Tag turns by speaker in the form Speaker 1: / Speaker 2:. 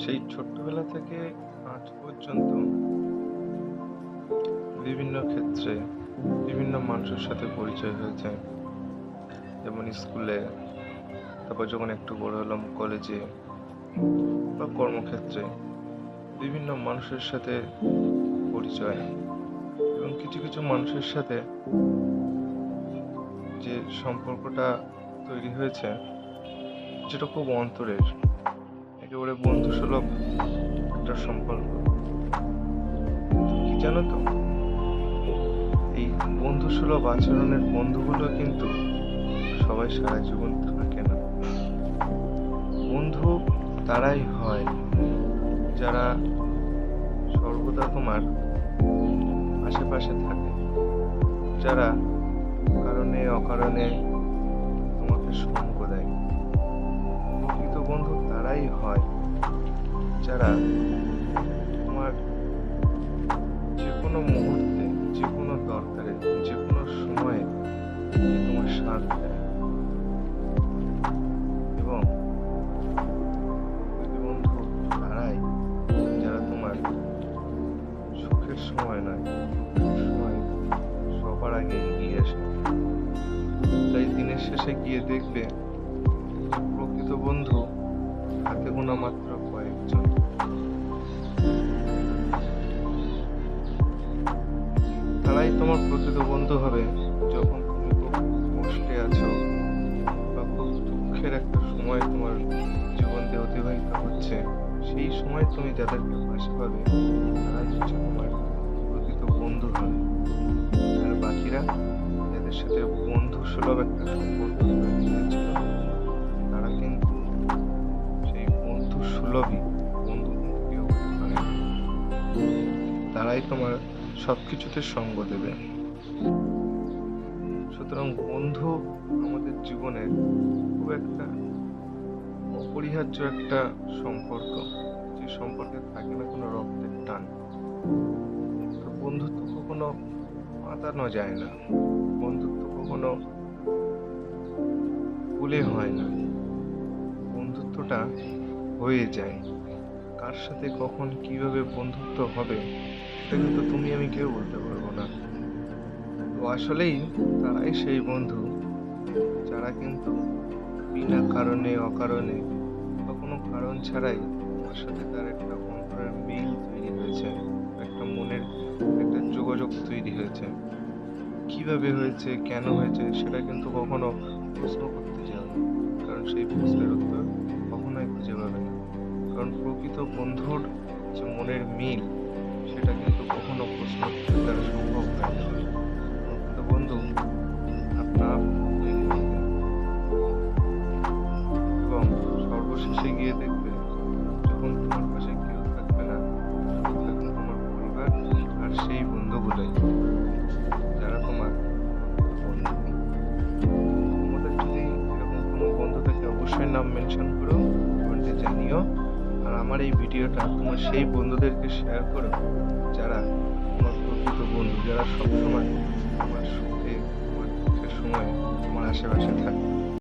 Speaker 1: সেই ছোট্টবেলা থেকে আজ পর্যন্ত বিভিন্ন ক্ষেত্রে বিভিন্ন মানুষের সাথে পরিচয় হয়েছে। যেমন স্কুলে, তারপর যখন একটু বড় হলাম কলেজে বা কর্মক্ষেত্রে বিভিন্ন মানুষের সাথে পরিচয়, এবং কিছু কিছু মানুষের সাথে যে সম্পর্কটা তৈরি হয়েছে যেটা খুব অন্তরের, একেবারে বন্ধুসুলভ একটা সম্পর্ক। কি জানো তো, এই বন্ধুসুলভ আচরণের বন্ধুগুলো কিন্তু সবাই সারা জীবন থাকে না। বন্ধু তারাই হয় যারা সর্বদা তোমার আশেপাশে থাকে, যারা কারণে অকারণে তোমাকে সঙ্গ দেয়। প্রকৃত বন্ধু তারাই হয় যারা তোমার যে কোনো মুহূর্তে, যে কোনো দরকারে, যে কোনো সময়ে তোমার সাথ দেয়। এবং প্রকৃত বন্ধু তারাই যারা তোমার সুখের সময় নয়, সময় সবার আগে এগিয়ে আসে। তাই দিনের শেষে গিয়ে দেখবে প্রকৃত বন্ধু হাতে গোনা মাত্র কয়েকজন। তারাই তোমার প্রকৃত বন্ধু হবে যখন তুমি খুব কষ্টে আছো বা খুব দুঃখের একটা সময় তোমার জীবন দিয়ে অতিবাহিত হচ্ছে। সেই সময় তুমি যাদেরকে পাশে পাবে তারাই হচ্ছে তোমার প্রকৃত বন্ধু হবে। আর বাকিরা যাদের সাথে বন্ধু সুলভ একটা সম্পর্ক হয়েছিল, তারা কিন্তু সেই বন্ধু সুলভই, বন্ধু কিন্তু কেউ হতে পারে না। তারাই তোমার সবকিছুতে সঙ্গ দেবে। সুতরাং বন্ধু আমাদের জীবনের খুব একটা অপরিহার্য একটা সম্পর্ক, যে সম্পর্কে থাকে না কোনো রক্তের টান। তো বন্ধুত্ব কখনো পাতানো যায় না, বন্ধুত্ব কখনো ভুলে হয় না, বন্ধুত্বটা হয়ে যায়। কার সাথে কখন কিভাবে বন্ধুত্ব হবে সেটা কিন্তু তুমি আমি কেউ বলতে পারবো না। তো আসলেই তারাই সেই বন্ধু যারা কিন্তু বিনা কারণে অকারণে বা কোনো কারণ ছাড়াই তোমার সাথে তার একটা অন্তরের মিল তৈরি হয়েছে, একটা মনের একটা যোগাযোগ তৈরি হয়েছে। কিভাবে হয়েছে, কেন হয়েছে সেটা কিন্তু কখনো প্রশ্ন করতে যাও না, কারণ সেই প্রশ্নের উত্তর কখনোই খুঁজে পাবে না। কারণ প্রকৃত বন্ধুর যে মনের মিল সেটা কিন্তু কখনো প্রশ্ন দ্বারা সম্ভব হয় না। প্রকৃত বন্ধু আপনার তৈরি হবে। এবং সর্বশেষে গিয়ে দেখবে যখন তোমার পাশে কেউ থাকবে না, শুধু থাকবে তোমার পরিবার আর সেই বন্ধুগুলোই যারা তোমার বন্ধু। তোমাদের যদি এরকম কোনো বন্ধু থাকে অবশ্যই নাম মেনশন করো, কমেন্টে জানিও। আর আমার এই ভিডিওটা তোমার সেই বন্ধুদেরকে শেয়ার করো যারা তোমার প্রকৃত বন্ধু, যারা সবসময় তোমার সুখে, তোমার দুঃখের সময় তোমার আশেপাশে থাকে।